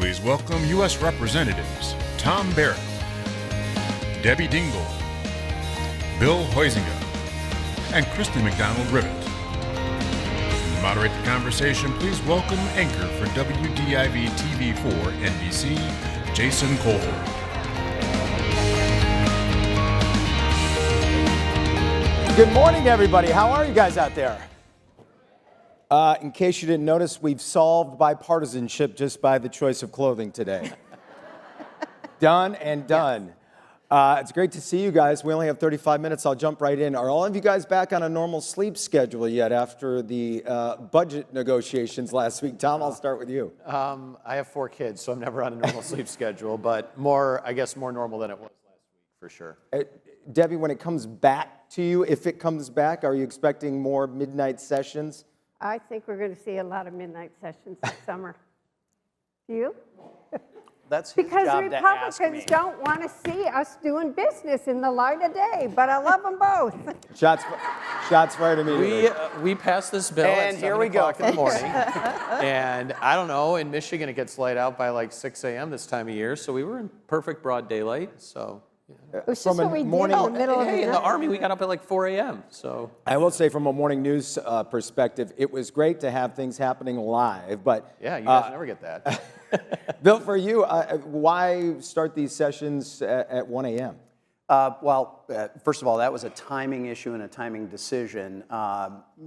Please welcome U.S. Representatives Tom Barrett, Debbie Dingell, Bill Huizenga, and Kristen McDonald Rivet. To moderate the conversation, please welcome anchor for WDIV TV4 NBC, Jason Cole. Good morning, everybody. How are you guys out there? In case you didn't notice, we've solved bipartisanship just by the choice of clothing today. Done and done. Yes. It's great to see you guys. We only have 35 minutes. I'll jump right in. Are all of you guys back on a normal sleep schedule yet after the budget negotiations last week? Tom, I'll start with you. I have 4 kids, so I'm never on a normal sleep schedule, but more normal than it was last week, for sure. Debbie, when it comes back to you, if it comes back, are you expecting more midnight sessions? I think we're going to see a lot of midnight sessions this summer. Do you? That's his because job to ask me. Republicans don't want to see us doing business in the light of day, but I love them both. Shots fired immediately. We passed this bill And at here 7 we go. o'clock in the morning. And I don't know, in Michigan it gets light out by like 6 a.m. this time of year, so we were in perfect broad daylight, so. It was just what we did in the middle of the night. In the Army we got up at like 4 a.m., so. I will say from a morning news perspective, it was great to have things happening live, but... Yeah, you guys never get that. Bill, for you, why start these sessions at 1 a.m.? First of all, that was a timing issue and a timing decision.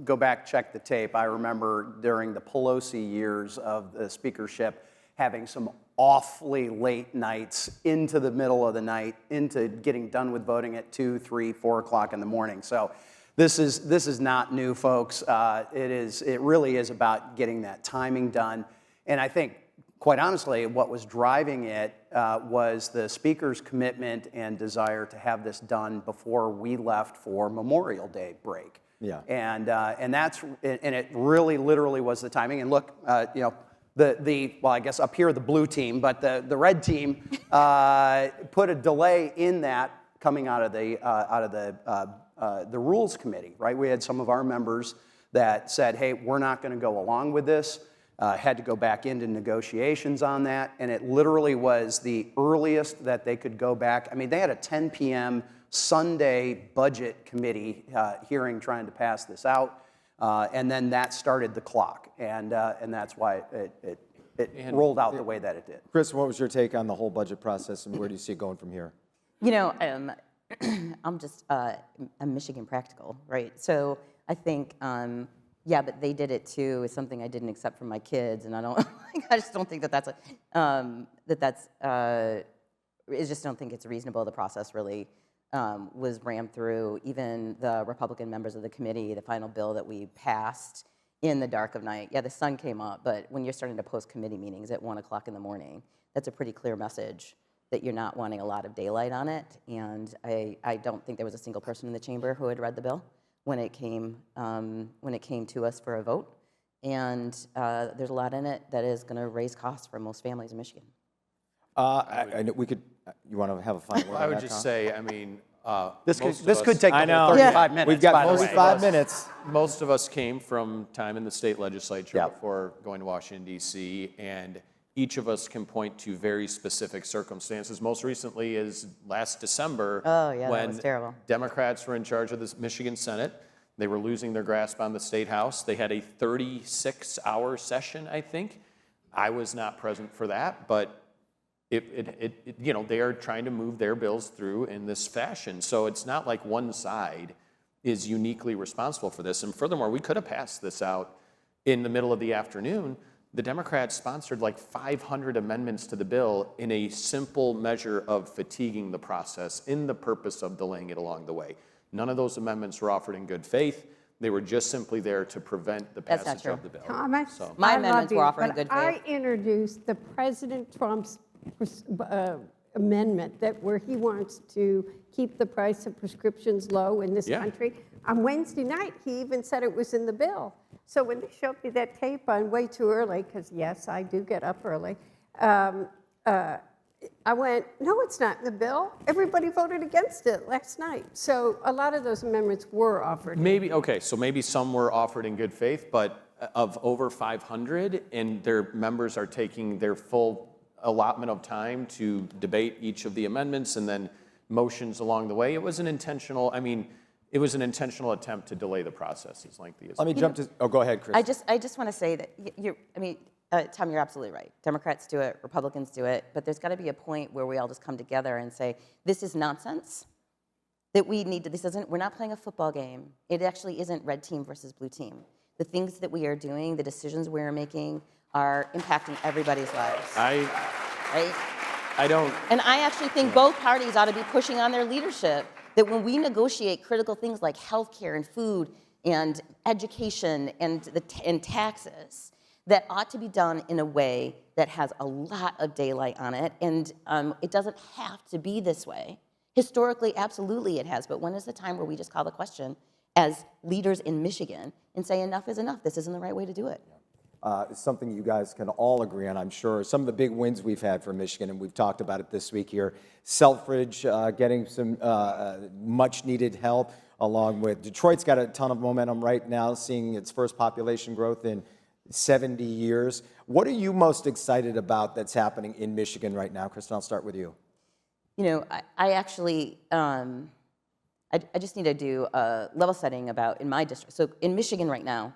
Go back, check the tape. I remember during the Pelosi years of the speakership having some awfully late nights into the middle of the night, into getting done with voting at 2, 3, 4 o'clock in the morning. So this is not new, folks. It really is about getting that timing done. And I think, quite honestly, what was driving it was the Speaker's commitment and desire to have this done before we left for Memorial Day break. Yeah. And it really, literally was the timing. And look, well, I guess up here the blue team, but the red team put a delay in that coming out of the Rules Committee, right? We had some of our members that said, hey, we're not going to go along with this. Had to go back into negotiations on that, and it literally was the earliest that they could go back. I mean, they had a 10 p.m. Sunday budget committee hearing trying to pass this out. And then that started the clock, and that's why it rolled out the way that it did. Chris, what was your take on the whole budget process, and where do you see it going from here? You know, I'm just I'm Michigan practical, right? So I think, yeah, but they did it too. Is something I didn't accept from my kids, and I just don't think I just don't think it's reasonable. The process really. Was rammed through. Even the Republican members of the committee, the final bill that we passed in the dark of night. Yeah, the sun came up, but when you're starting to post committee meetings at 1 o'clock in the morning, that's a pretty clear message that you're not wanting a lot of daylight on it. And I don't think there was a single person in the chamber who had read the bill when it came to us for a vote. And there's a lot in it that is going to raise costs for most families in Michigan. You want to have a final word? I would just say, I mean, this could take 35 minutes. We've got by the way. 45 minutes. Most of us came from time in the state legislature Yep. before going to Washington, D.C., and each of us can point to very specific circumstances. Most recently is last December that was terrible. Democrats were in charge of the Michigan Senate. They were losing their grasp on the State House. They had a 36-hour session, I think. I was not present for that, but they are trying to move their bills through in this fashion. So it's not like one side is uniquely responsible for this. And furthermore, we could have passed this out in the middle of the afternoon. The Democrats sponsored like 500 amendments to the bill in a simple measure of fatiguing the process in the purpose of delaying it along the way. None of those amendments were offered in good faith. They were just simply there to prevent the passage of the bill. Thomas, So. My amendments were offered in good faith. I introduced the President Trump's amendment where he wants to keep the price of prescriptions low in this country. On Wednesday night, he even said it was in the bill. So when they showed me that tape on way too early, because yes, I do get up early, I went, no, it's not in the bill. Everybody voted against it last night. So a lot of those amendments were offered. Maybe, okay, so maybe some were offered in good faith, but of over 500, and their members are taking their full allotment of time to debate each of the amendments and then motions along the way. It was an intentional, it was an intentional attempt to delay the process as lengthy as. Let me jump to, go ahead, Chris. I just want to say that Tom, you're absolutely right. Democrats do it, Republicans do it, but there's got to be a point where we all just come together and say, this is nonsense. That we need to, we're not playing a football game. It actually isn't red team versus blue team. The things that we are doing, the decisions we're making are impacting everybody's lives. Right? I don't. And I actually think both parties ought to be pushing on their leadership that when we negotiate critical things like healthcare and food and education and taxes, that ought to be done in a way that has a lot of daylight on it. And it doesn't have to be this way. Historically, absolutely it has. But when is the time where we just call the question as leaders in Michigan and say enough is enough? This isn't the right way to do it. It's something you guys can all agree on, I'm sure. Some of the big wins we've had for Michigan, and we've talked about it this week here. Selfridge getting some much-needed help, along with Detroit's got a ton of momentum right now, seeing its first population growth in 70 years. What are you most excited about that's happening in Michigan right now? Kristen, I'll start with you. You know, I actually, I just need to do a level setting about in my district. So in Michigan right now,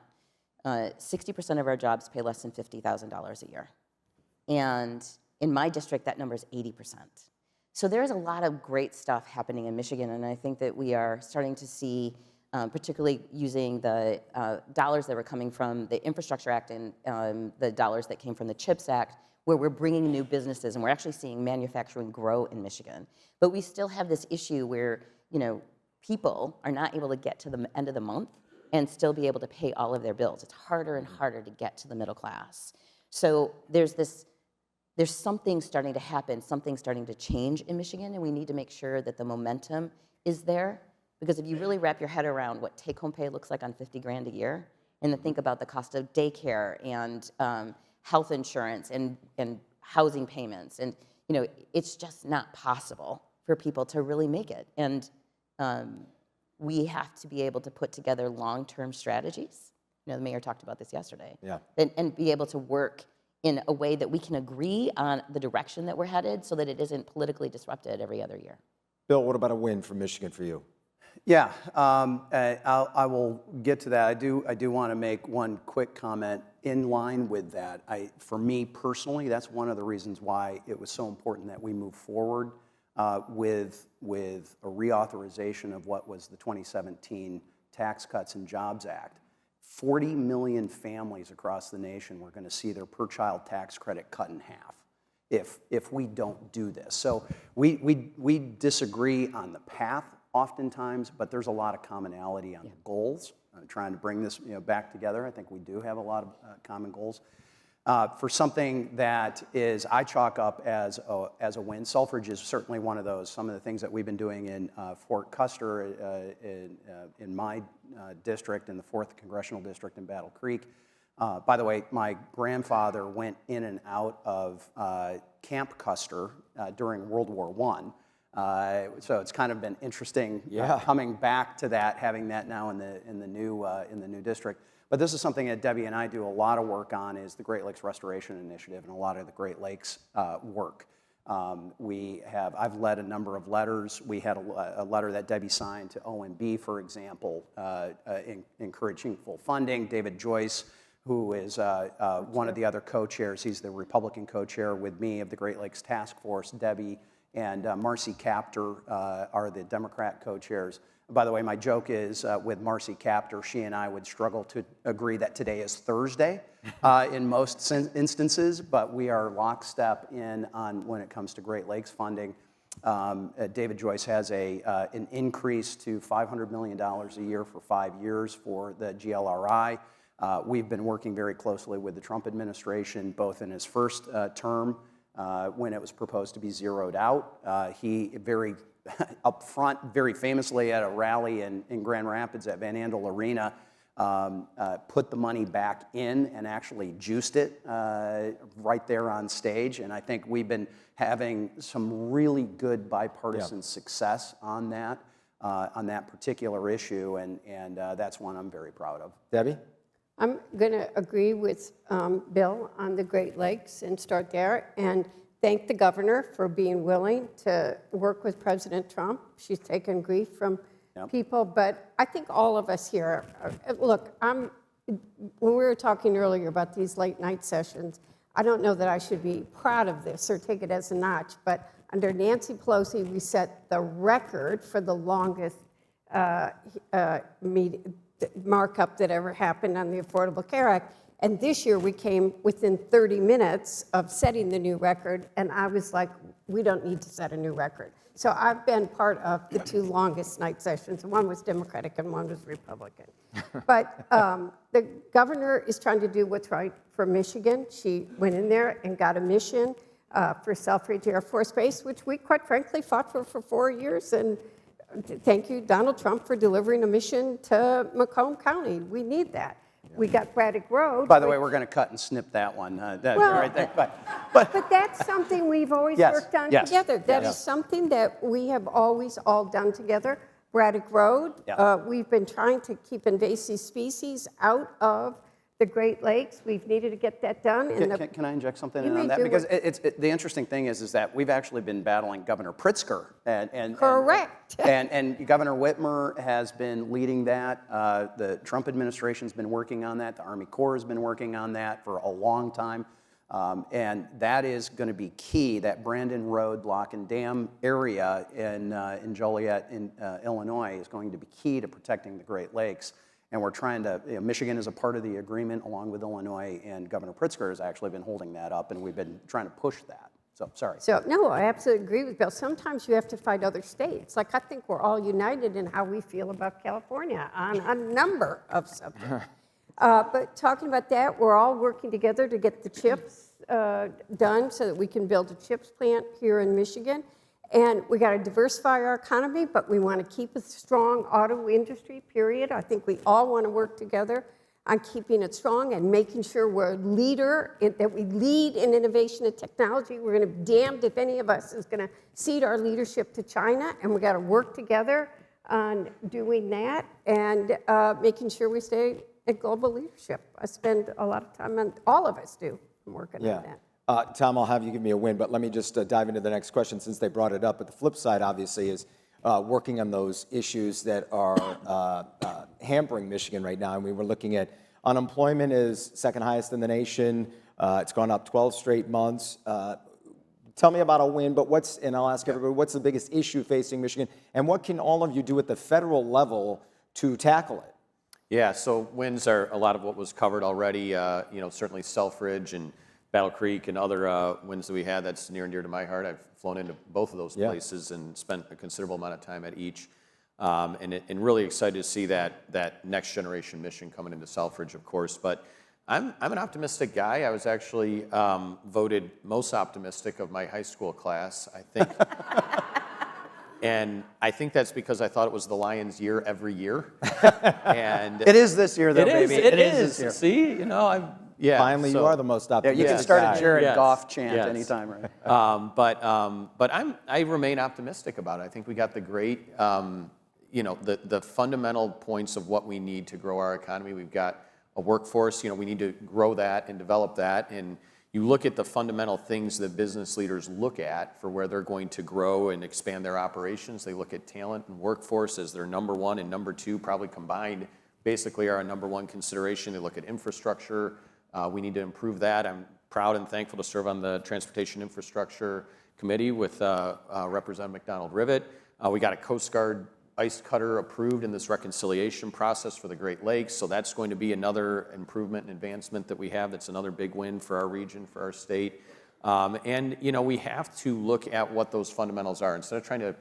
60% of our jobs pay less than $50,000 a year. And in my district, that number is 80%. So there's a lot of great stuff happening in Michigan, and I think that we are starting to see, particularly using the dollars that were coming from the Infrastructure Act and the dollars that came from the CHIPS Act, where we're bringing new businesses, and we're actually seeing manufacturing grow in Michigan. But we still have this issue where, you know, people are not able to get to the end of the month and still be able to pay all of their bills. It's harder and harder to get to the middle class. So there's something starting to happen, something starting to change in Michigan, and we need to make sure that the momentum is there. Because if you really wrap your head around what take-home pay looks like on $50,000 a year, and then think about the cost of daycare and health insurance and housing payments, and you know, it's just not possible for people to really make it. And we have to be able to put together long-term strategies. You know, the mayor talked about this yesterday. Yeah. And be able to work in a way that we can agree on the direction that we're headed so that it isn't politically disrupted every other year. Bill, what about a win for Michigan for you? Yeah, I will get to that. I do want to make one quick comment in line with that. For me personally, that's one of the reasons why it was so important that we move forward with a reauthorization of what was the 2017 Tax Cuts and Jobs Act. 40 million families across the nation were going to see their per-child tax credit cut in half if we don't do this. So we disagree on the path oftentimes, but there's a lot of commonality on the goals. Trying to bring this back together. I think we do have a lot of common goals. For something that is, I chalk up as a win. Selfridge is certainly one of those. Some of the things that we've been doing in Fort Custer, in my district, in the 4th Congressional District in Battle Creek. By the way, my grandfather went in and out of Camp Custer during World War I. So it's kind of been interesting coming back to that, having that now in the new district. But this is something that Debbie and I do a lot of work on, is the Great Lakes Restoration Initiative and a lot of the Great Lakes work. I've led a number of letters. We had a letter that Debbie signed to OMB, for example, encouraging full funding. David Joyce, who is one of the other co-chairs, he's the Republican co-chair with me of the Great Lakes Task Force. Debbie and Marcy Kaptur are the Democrat co-chairs. By the way, my joke is with Marcy Kaptur, she and I would struggle to agree that today is Thursday in most instances, but we are lockstep on when it comes to Great Lakes funding. David Joyce has an increase to $500 million a year for 5 years for the GLRI. We've been working very closely with the Trump administration, both in his first term, when it was proposed to be zeroed out. He very up front, very famously at a rally in Grand Rapids at Van Andel Arena, put the money back in and actually juiced it right there on stage. And I think we've been having some really good bipartisan success on that particular issue, and that's one I'm very proud of. Debbie? I'm going to agree with Bill on the Great Lakes and start there. And thank the governor for being willing to work with President Trump. She's taken grief from people, but I think all of us here, look, when we were talking earlier about these late night sessions, I don't know that I should be proud of this or take it as a notch, but under Nancy Pelosi, we set the record for the longest markup that ever happened on the Affordable Care Act. And this year we came within 30 minutes of setting the new record, and I was like, we don't need to set a new record. So I've been part of the two longest night sessions. One was Democratic and one was Republican. But the governor is trying to do what's right for Michigan. She went in there and got a mission for Selfridge Air Force Base, which we quite frankly fought for 4 years. And thank you, Donald Trump, for delivering a mission to Macomb County. We need that. We got Braddock Road. By the way, we're going to cut and snip that one. Right there. But that's something we've always worked on together. That is something that we have always all done together. Braddock Road, we've been trying to keep invasive species out of the Great Lakes. We've needed to get that done. Can I inject something in on that? Because the interesting thing is that we've actually been battling Governor Pritzker. Correct. And Governor Whitmer has been leading that. The Trump administration's been working on that. The Army Corps has been working on that for a long time. And that is going to be key. That Brandon Road, Lock and Dam area in Joliet, Illinois, is going to be key to protecting the Great Lakes. And we're trying to, Michigan is a part of the agreement along with Illinois, and Governor Pritzker has actually been holding that up, and we've been trying to push that. So, sorry. So, no, I absolutely agree with Bill. Sometimes you have to fight other states. Like, I think we're all united in how we feel about California on a number of subjects. But talking about that, we're all working together to get the chips done so that we can build a chips plant here in Michigan. And we got to diversify our economy, but we want to keep a strong auto industry, period. I think we all want to work together on keeping it strong and making sure we're a leader, that we lead in innovation and technology. We're going to be damned if any of us is going to cede our leadership to China, and we got to work together on doing that and making sure we stay at global leadership. I spend a lot of time on, all of us do, working on that. Tom, I'll have you give me a win, but let me just dive into the next question since they brought it up. But the flip side, obviously, is working on those issues that are hampering Michigan right now. And we were looking at unemployment is second highest in the nation. It's gone up 12 straight months. Tell me about a win, but and I'll ask everybody, what's the biggest issue facing Michigan? And what can all of you do at the federal level to tackle it? Yeah, so wins are a lot of what was covered already. Certainly Selfridge and Battle Creek and other wins that we had. That's near and dear to my heart. I've flown into both of those places and spent a considerable amount of time at each. And really excited to see that next generation mission coming into Selfridge, of course. But I'm an optimistic guy. I was actually voted most optimistic of my high school class, I think. And I think that's because I thought it was the Lions' year every year. And it is this year, though, baby. It is this year. See, Finally, you are the most optimistic. You can start a Jared Goff chant anytime, right? But I remain optimistic about it. I think we got the great, the fundamental points of what we need to grow our economy. We've got a workforce. We need to grow that and develop that. And you look at the fundamental things that business leaders look at for where they're going to grow and expand their operations. They look at talent and workforce as their number one and number two, probably combined, basically are a number one consideration. They look at infrastructure. We need to improve that. I'm proud and thankful to serve on the Transportation Infrastructure Committee with Representative McDonald Rivet. We got a Coast Guard ice cutter approved in this reconciliation process for the Great Lakes, so that's going to be another improvement and advancement that we have. That's another big win for our region, for our state. And we have to look at what those fundamentals are. Instead of trying to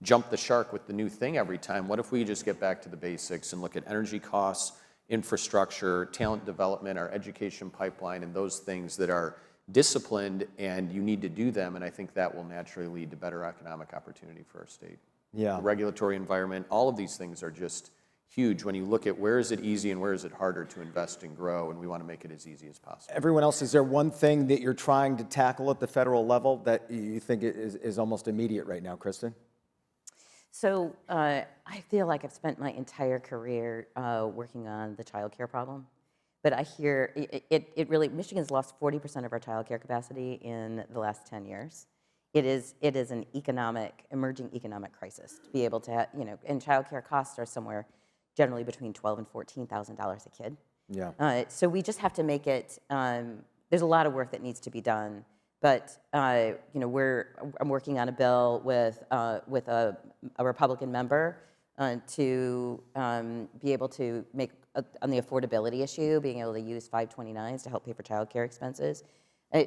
jump the shark with the new thing every time, what if we just get back to the basics and look at energy costs, infrastructure, talent development, our education pipeline, and those things that are disciplined, and you need to do them, and I think that will naturally lead to better economic opportunity for our state. Yeah. The regulatory environment, all of these things are just huge when you look at where is it easy and where is it harder to invest and grow, and we want to make it as easy as possible. Everyone else, is there one thing that you're trying to tackle at the federal level that you think is almost immediate right now, Kristen? So I feel like I've spent my entire career working on the child care problem, But I hear it really, Michigan's lost 40% of our childcare capacity in the last 10 years. It is an emerging economic crisis to be able to, and childcare costs are somewhere generally between $12,000 and $14,000 a kid. Yeah. So we just have to make it, there's a lot of work that needs to be done, but, I'm working on a bill with a Republican member to be able to make, on the affordability issue, being able to use 529s to help pay for childcare expenses.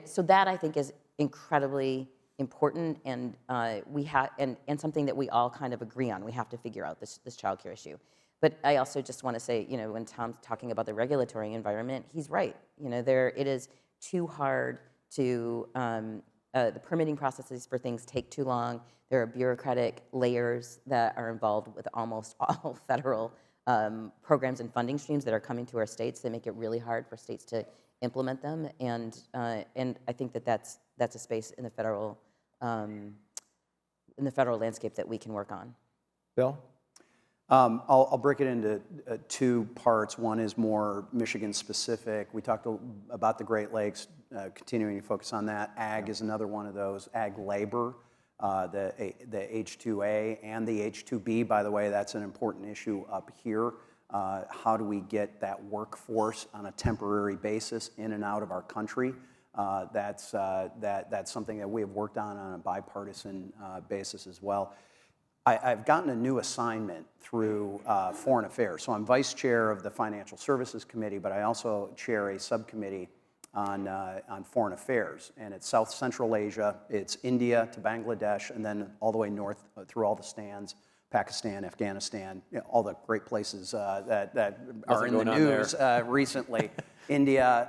So that, I think, is incredibly important, and and something that we all kind of agree on. We have to figure out this childcare issue. But I also just want to say, when Tom's talking about the regulatory environment, he's right. It is too hard to, the permitting processes for things take too long. There are bureaucratic layers that are involved with almost all federal programs and funding streams that are coming to our states. They make it really hard for states to implement them, and I think that's a space in the federal landscape that we can work on. Bill? I'll break it into two parts. One is more Michigan specific. We talked about the Great Lakes, continuing to focus on that. Ag is another one of those. Ag labor, the H2A and the H2B, by the way, that's an important issue up here. How do we get that workforce on a temporary basis in and out of our country? That's something that we have worked on a bipartisan basis as well. I've gotten a new assignment through Foreign Affairs. So I'm vice chair of the Financial Services Committee, but I also chair a subcommittee on Foreign Affairs. And it's South Central Asia, it's India to Bangladesh, and then all the way north through all the stands, Pakistan, Afghanistan, all the great places that are in the news recently. India,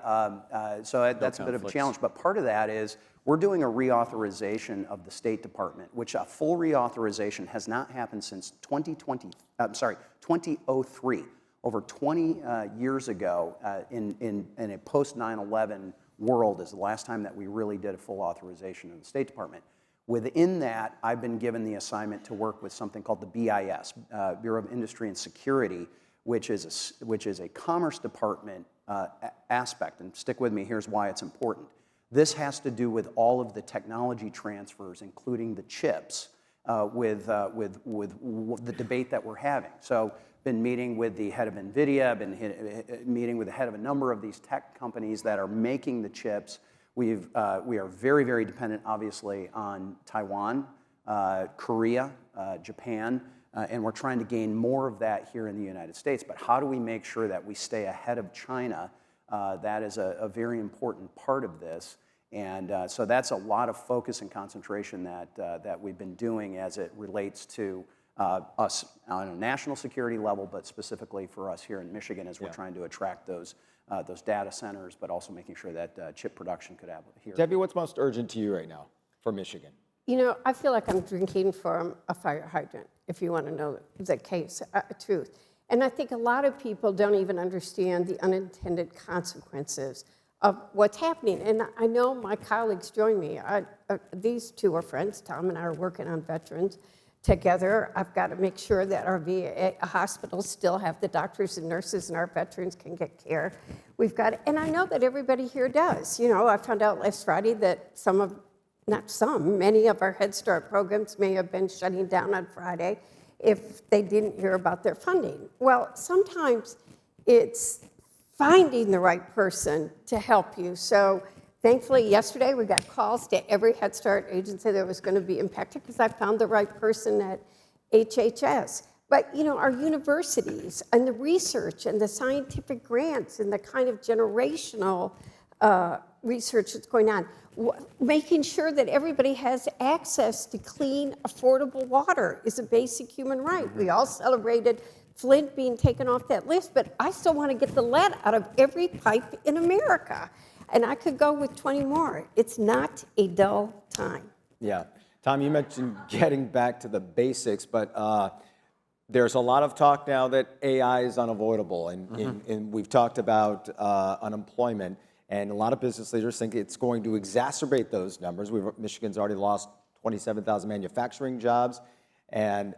so that's a bit of a challenge. But part of that is we're doing a reauthorization of the State Department, which a full reauthorization has not happened since 2003. Over 20 years ago, in a post 9/11 world, is the last time that we really did a full authorization of the State Department. Within that, I've been given the assignment to work with something called the BIS, Bureau of Industry and Security, which is a Commerce Department aspect. And stick with me, here's why it's important. This has to do with all of the technology transfers, including the chips, with the debate that we're having. So, been meeting with the head of NVIDIA, been meeting with the head of a number of these tech companies that are making the chips. We are very, very dependent, obviously, on Taiwan, Korea, Japan, and we're trying to gain more of that here in the United States. But how do we make sure that we stay ahead of China? That is a very important part of this. And so that's a lot of focus and concentration that we've been doing as it relates to us on a national security level, but specifically for us here in Michigan as we're trying to attract those data centers, but also making sure that chip production could happen here. Debbie, what's most urgent to you right now for Michigan? I feel like I'm drinking from a fire hydrant, if you want to know the case, truth. And I think a lot of people don't even understand the unintended consequences of what's happening. And I know my colleagues join me. These two are friends. Tom and I are working on veterans together. I've got to make sure that our VA hospitals still have the doctors and nurses and our veterans can get care. And I know that everybody here does. I found out last Friday that many of our Head Start programs may have been shutting down on Friday if they didn't hear about their funding. Well, sometimes it's finding the right person to help you. So thankfully, yesterday we got calls to every Head Start agency that was going to be impacted because I found the right person at HHS. But, our universities and the research and the scientific grants and the kind of generational research that's going on, making sure that everybody has access to clean, affordable water is a basic human right. We all celebrated Flint being taken off that list, but I still want to get the lead out of every pipe in America. And I could go with 20 more. It's not a dull time. Yeah. Tom, you mentioned getting back to the basics, but there's a lot of talk now that AI is unavoidable, and we've talked about unemployment, and a lot of business leaders think it's going to exacerbate those numbers. Michigan's already lost 27,000 manufacturing jobs, and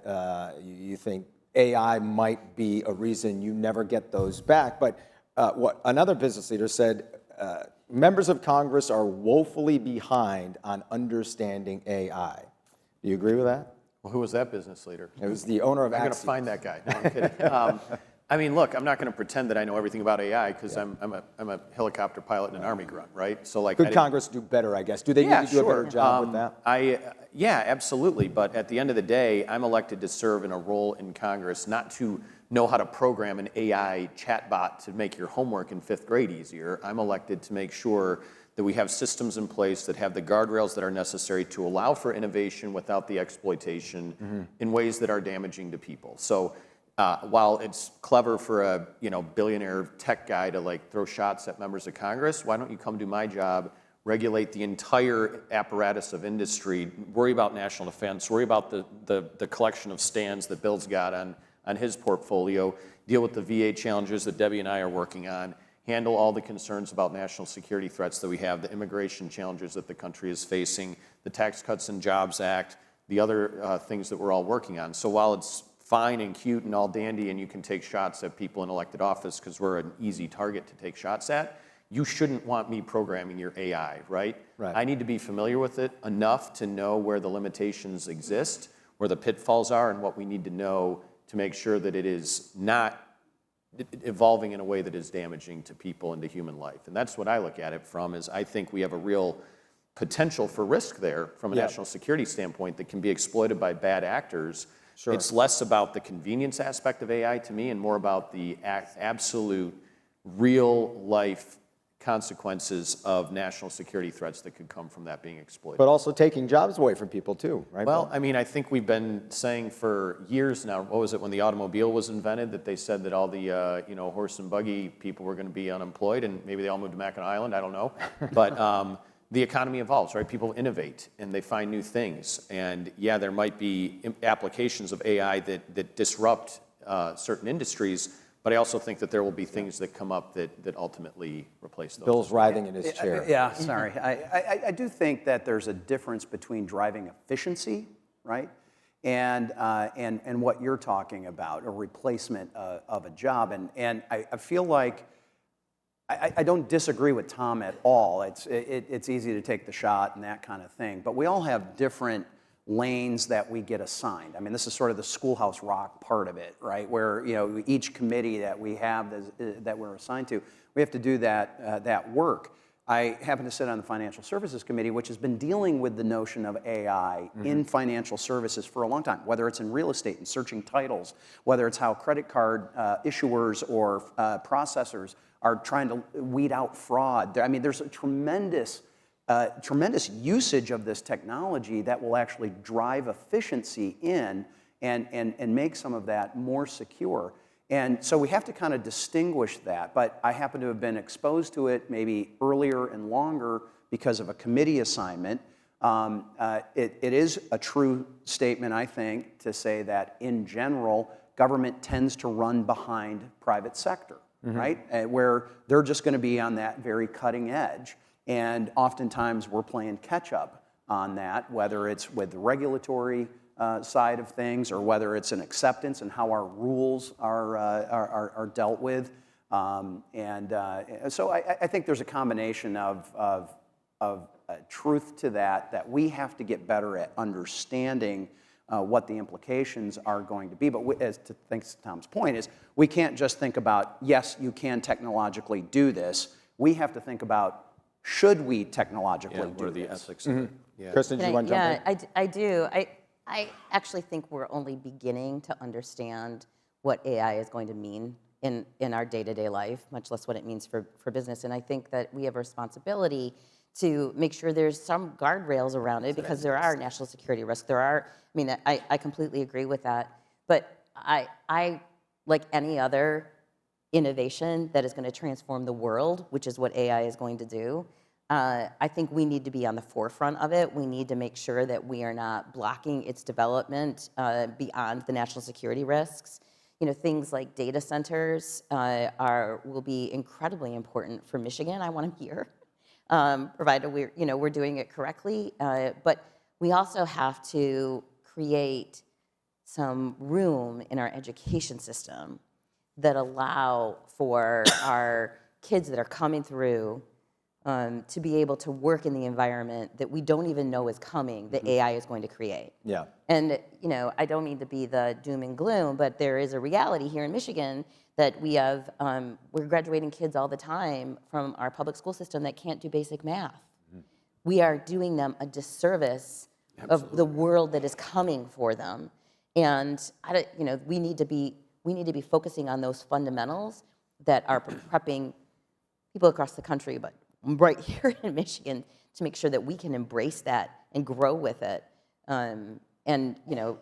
you think AI might be a reason you never get those back. But Another business leader said, members of Congress are woefully behind on understanding AI. Do you agree with that? Well, who was that business leader? It was the owner of I'm going to Axios. find that guy. No, I'm kidding. I mean, look, I'm not going to pretend that I know everything about AI because I'm a helicopter pilot and an Army grunt, right? So like, Could Congress do better, I guess? Do they need to do a better job with that? Yeah, absolutely. But at the end of the day, I'm elected to serve in a role in Congress, not to know how to program an AI chatbot to make your homework in 5th grade easier. I'm elected to make sure that we have systems in place that have the guardrails that are necessary to allow for innovation without the exploitation in ways that are damaging to people. So while it's clever for a billionaire tech guy to like throw shots at members of Congress, why don't you come do my job, regulate the entire apparatus of industry, worry about national defense, worry about the collection of stands that Bill's got on his portfolio, deal with the VA challenges that Debbie and I are working on, handle all the concerns about national security threats that we have, the immigration challenges that the country is facing, the Tax Cuts and Jobs Act, the other things that we're all working on. So while it's fine and cute and all dandy and you can take shots at people in elected office because we're an easy target to take shots at, you shouldn't want me programming your AI, right? I need to be familiar with it enough to know where the limitations exist, where the pitfalls are, and what we need to know to make sure that it is not evolving in a way that is damaging to people and to human life. And that's what I look at it from, is I think we have a real potential for risk there from a national security standpoint that can be exploited by bad actors. It's less about the convenience aspect of AI to me and more about the absolute real life consequences of national security threats that could come from that being exploited. But also taking jobs away from people too, right? Well, I mean, I think we've been saying for years now, what was it when the automobile was invented, that they said that all the horse and buggy people were going to be unemployed, and maybe they all moved to Mackinac Island, I don't know. But the economy evolves, right? People innovate and they find new things. And yeah, there might be applications of AI that disrupt certain industries, but I also think that there will be things that come up that ultimately replace those. Bill's writhing in his chair. Yeah, sorry. I do think that there's a difference between driving efficiency, right, and what you're talking about, a replacement of a job. And I feel like I don't disagree with Tom at all. It's easy to take the shot and that kind of thing. But we all have different lanes that we get assigned. I mean, this is sort of the Schoolhouse Rock part of it, right? Where each committee that we have that we're assigned to, we have to do that work. I happen to sit on the Financial Services Committee, which has been dealing with the notion of AI in financial services for a long time, whether it's in real estate and searching titles, whether it's how credit card issuers or processors are trying to weed out fraud. I mean, there's a tremendous usage of this technology that will actually drive efficiency in and make some of that more secure. And so we have to kind of distinguish that, but I happen to have been exposed to it maybe earlier and longer because of a committee assignment. It is a true statement, I think, to say that in general, government tends to run behind private sector, right? Where they're just going to be on that very cutting edge. And oftentimes we're playing catch up on that, whether it's with the regulatory side of things or whether it's an acceptance and how our rules are dealt with. So I think there's a combination of truth to that we have to get better at understanding what the implications are going to be. But thanks to Tom's point, is we can't just think about, yes, you can technologically do this. We have to think about, should we technologically do the this? ethics of it. Yeah. Kristen, do you want to jump in? I do. I actually think we're only beginning to understand what AI is going to mean in our day-to-day life, much less what it means for business. And I think that we have a responsibility to make sure there's some guardrails around it, because there are national security risks. I completely agree with that. But I like any other innovation that is going to transform the world, which is what AI is going to do, I think we need to be on the forefront of it. We need to make sure that we are not blocking its development beyond the national security risks. Things like data centers will be incredibly important for Michigan. I want them here, provided we're doing it correctly. But we also have to create some room in our education system that allow for our kids that are coming through to be able to work in the environment that we don't even know is coming, that AI is going to create. Yeah. And I don't mean to be the doom and gloom, but there is a reality here in Michigan that we have, we're graduating kids all the time from our public school system that can't do basic math. We are doing them a disservice of the world that is coming for them. And we need to be focusing on those fundamentals that are prepping people across the country, but right here in Michigan, to make sure that we can embrace that and grow with it, and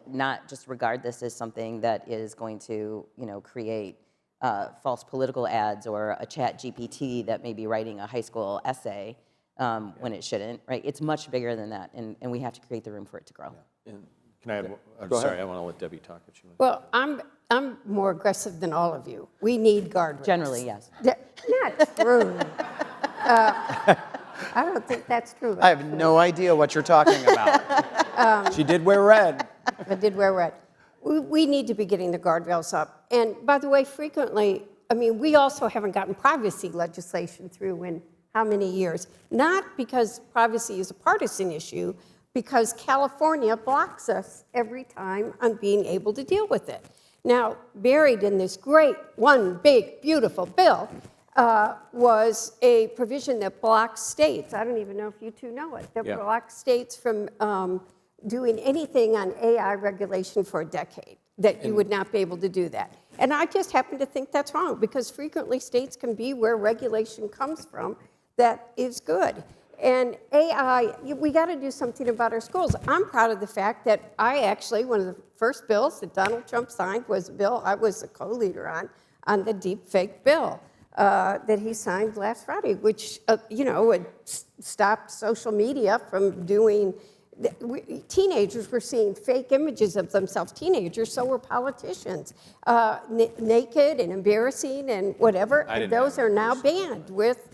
not just regard this as something that is going to create false political ads or a chat GPT that may be writing a high school essay when it shouldn't. Right? It's much bigger than that, and we have to create the room for it to grow. And can I add? I'm sorry, I want to let Debbie talk if she wants. Well, I'm more aggressive than all of you. We need guardrails. Generally, yes. Not true. I don't think that's true. I have no idea what you're talking about. She did wear red. I did wear red. We need to be getting the guardrails up. And by the way, frequently, we also haven't gotten privacy legislation through in how many years? Not because privacy is a partisan issue, because California blocks us every time on being able to deal with it. Now, buried in this great, one big, beautiful bill was a provision that blocks states. I don't even know if you two know it. That blocks states from doing anything on AI regulation for a decade, that you would not be able to do that. And I just happen to think that's wrong, because frequently states can be where regulation comes from that is good. And AI, we got to do something about our schools. I'm proud of the fact that one of the first bills that Donald Trump signed was a bill I was a co-leader on the deep fake bill that he signed last Friday, which, would stop social media from doing, teenagers were seeing fake images of themselves. Teenagers, so were politicians, naked and embarrassing and whatever. And those are now banned with,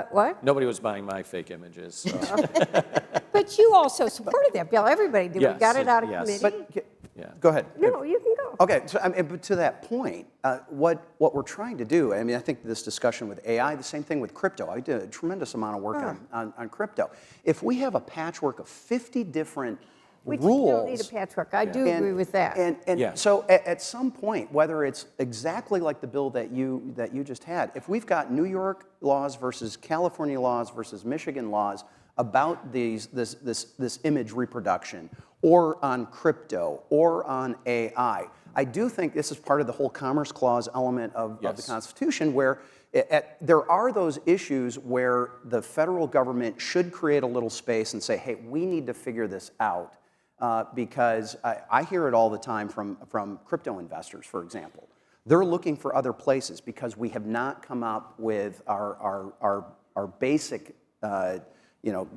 what? Nobody was buying my fake images. So. But you also supported that bill. Everybody did. Yes, We got it out of committee. But go ahead. No, you can go. Okay, so but to that point, what we're trying to do, I think this discussion with AI, the same thing with crypto. I did a tremendous amount of work on crypto. If we have a patchwork of 50 different We rules. don't need a patchwork. I do agree with that. And so at some point, whether it's exactly like the bill that you just had, if we've got New York laws versus California laws versus Michigan laws about this image reproduction, or on crypto, or on AI, I do think this is part of the whole Commerce Clause element of the Constitution, where there are those issues where the federal government should create a little space and say, hey, we need to figure this out. Because I hear it all the time from crypto investors, for example. They're looking for other places because we have not come up with our basic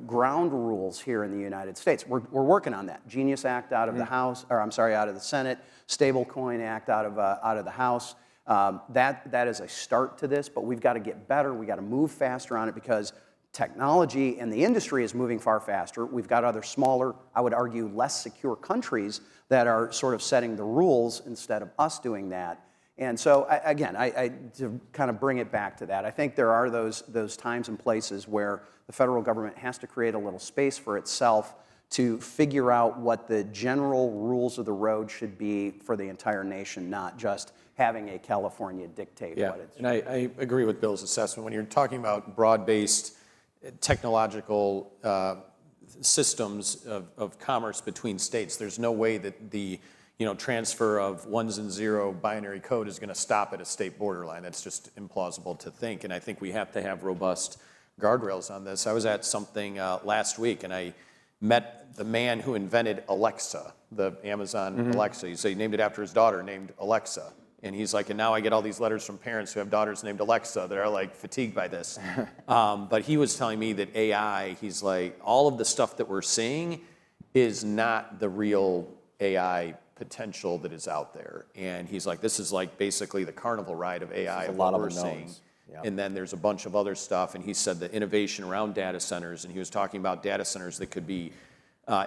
ground rules here in the United States. We're working on that. Genius Act out of the House, or I'm sorry, out of the Senate. Stablecoin Act out of the House. That is a start to this, but we've got to get better. We got to move faster on it because technology and the industry is moving far faster. We've got other smaller, I would argue, less secure countries that are sort of setting the rules instead of us doing that. And so, again, to kind of bring it back to that, I think there are those times and places where the federal government has to create a little space for itself to figure out what the general rules of the road should be for the entire nation, not just having a California dictate what it's. And I agree with Bill's assessment. When you're talking about broad-based technological systems of commerce between states, there's no way that the transfer of ones and zero binary code is going to stop at a state borderline. That's just implausible to think, and I think we have to have robust guardrails on this. I was at something last week, and I met the man who invented Alexa, the Amazon Alexa. He named it after his daughter named Alexa. And he's like, and now I get all these letters from parents who have daughters named Alexa that are like fatigued by this. But he was telling me that AI, he's like, all of the stuff that we're seeing is not the real AI potential that is out there. And he's like, this is like basically the carnival ride of AI of what we're seeing. Yeah. And then there's a bunch of other stuff. And he said the innovation around data centers, and he was talking about data centers that could be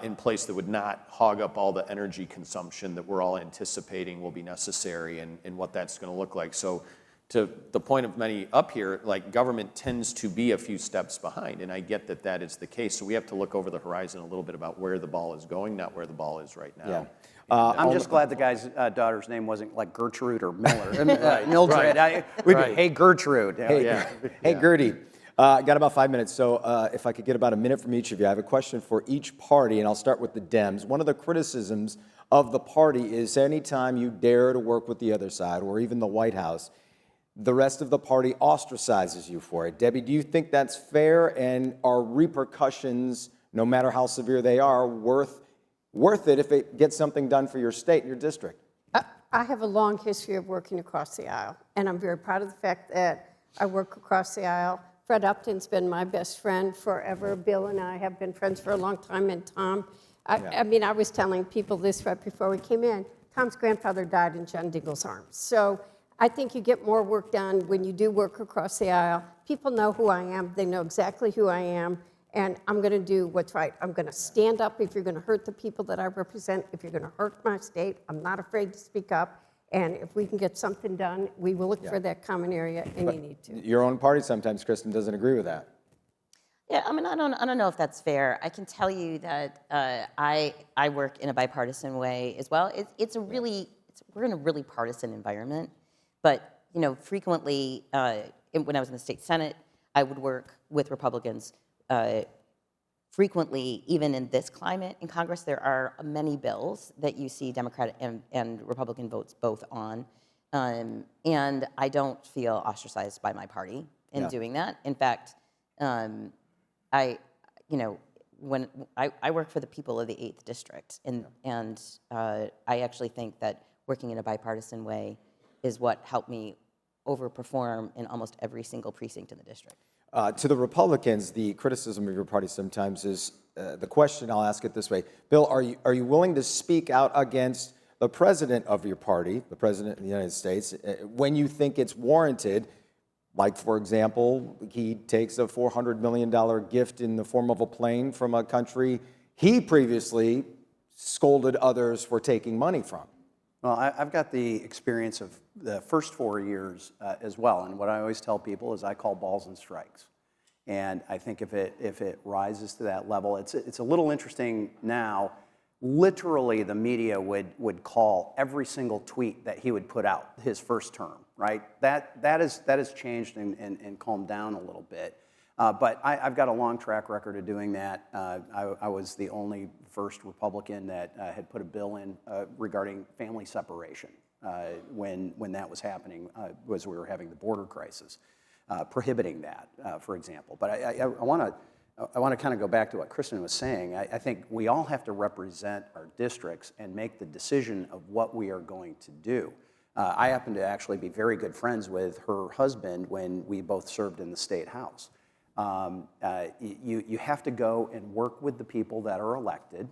in place that would not hog up all the energy consumption that we're all anticipating will be necessary and what that's going to look like. So to the point of many up here, like government tends to be a few steps behind, and I get that that is the case. So we have to look over the horizon a little bit about where the ball is going, not where the ball is right now. Yeah. I'm just glad the guy's daughter's name wasn't like Gertrude or Miller. Mildred. Hey, Gertrude. Hey, Gertie. Got about 5 minutes, so if I could get about a minute from each of you. I have a question for each party, and I'll start with the Dems. One of the criticisms of the party is anytime you dare to work with the other side, or even the White House, the rest of the party ostracizes you for it. Debbie, do you think that's fair, and are repercussions, no matter how severe they are, worth it if it gets something done for your state and your district? I have a long history of working across the aisle, and I'm very proud of the fact that I work across the aisle. Fred Upton's been my best friend forever. Bill and I have been friends for a long time, and Tom. I mean, I was telling people this right before we came in. Tom's grandfather died in John Dingell's arms. So I think you get more work done when you do work across the aisle. People know who I am. They know exactly who I am. And I'm going to do what's right. I'm going to stand up if you're going to hurt the people that I represent. If you're going to hurt my state, I'm not afraid to speak up. And if we can get something done, we will look for that common area, and you need to. Your own party sometimes, Kristen, doesn't agree with that. Yeah, I mean, I don't know if that's fair. I can tell you that I work in a bipartisan way as well. We're in a really partisan environment, but frequently when I was in the state Senate, I would work with Republicans. Frequently, even in this climate in Congress, there are many bills that you see Democratic and Republican votes both on, and I don't feel ostracized by my party in doing that. In fact, when I work for the people of the 8th District, and I actually think that working in a bipartisan way is what helped me overperform in almost every single precinct in the district. To the Republicans, the criticism of your party sometimes is the question. I'll ask it this way: Bill, are you willing to speak out against the president of your party, the president of the United States, when you think it's warranted? Like, for example, he takes a $400 million gift in the form of a plane from a country he previously scolded others for taking money from. Well, I've got the experience of the first 4 years as well, and what I always tell people is I call balls and strikes. And I think if it rises to that level, it's a little interesting now. Literally, the media would call every single tweet that he would put out his first term, right? That has changed and calmed down a little bit. But I've got a long track record of doing that. I was the only first Republican that had put a bill in regarding family separation when that was happening, as we were having the border crisis, prohibiting that, for example. But I want to kind of go back to what Kristen was saying. I think we all have to represent our districts and make the decision of what we are going to do. I happen to actually be very good friends with her husband when we both served in the state house. You have to go and work with the people that are elected.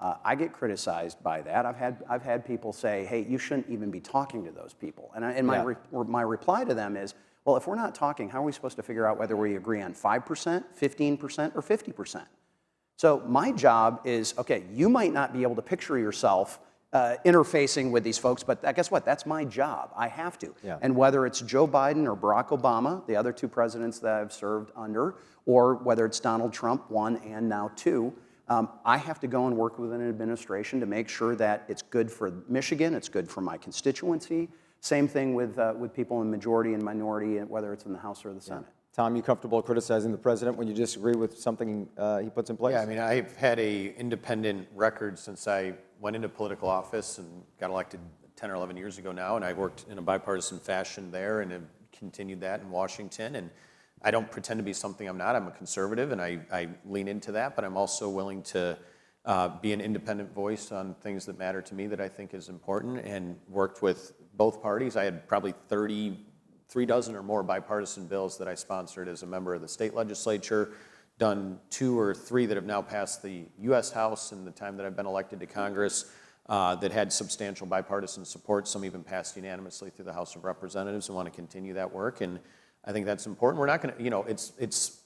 I get criticized by that. I've had people say, "Hey, you shouldn't even be talking to those people." And my reply to them is, "Well, if we're not talking, how are we supposed to figure out whether we agree on 5%, 15%, or 50%?" So my job is, okay, you might not be able to picture yourself interfacing with these folks, but guess what? That's my job. I have to. Yeah. And whether it's Joe Biden or Barack Obama, the other two presidents that I've served under, or whether it's Donald Trump, 1 and now 2, I have to go and work with an administration to make sure that it's good for Michigan, it's good for my constituency. Same thing with people in majority and minority, whether it's in the House or the Senate. Tom, you comfortable criticizing the president when you disagree with something he puts in place? Yeah, I mean, I've had an independent record since I went into political office and got elected 10 or 11 years ago now, and I worked in a bipartisan fashion there and have continued that in Washington. And I don't pretend to be something I'm not. I'm a conservative, and I lean into that, but I'm also willing to be an independent voice on things that matter to me that I think is important, and worked with both parties. I had probably 3 dozen or more bipartisan bills that I sponsored as a member of the state legislature, done 2 or 3 that have now passed the U.S. House in the time that I've been elected to Congress that had substantial bipartisan support. Some even passed unanimously through the House of Representatives, and want to continue that work. And I think that's important. We're not going to, it's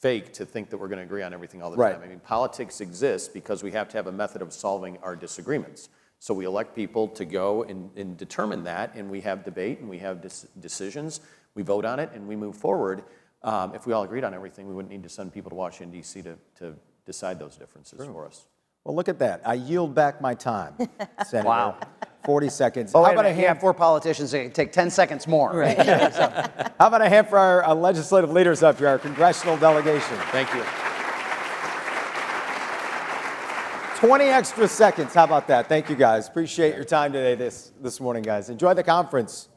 fake to think that we're going to agree on everything all the Right. time. I mean, politics exists because we have to have a method of solving our disagreements. So we elect people to go and determine that, and we have debate, and we have decisions, we vote on it, and we move forward. If we all agreed on everything, we wouldn't need to send people to Washington, D.C. to decide those differences for us. Well, look at that. I yield back my time, Senator. Wow. 40 seconds. Oh, How wait a about a minute, you have hand? 4 politicians, they take 10 seconds more. Right. How about a hand for our legislative leaders up here, our congressional delegation? Thank you. 20 extra seconds. How about that? Thank you, guys. Appreciate your time today this morning, guys. Enjoy the conference.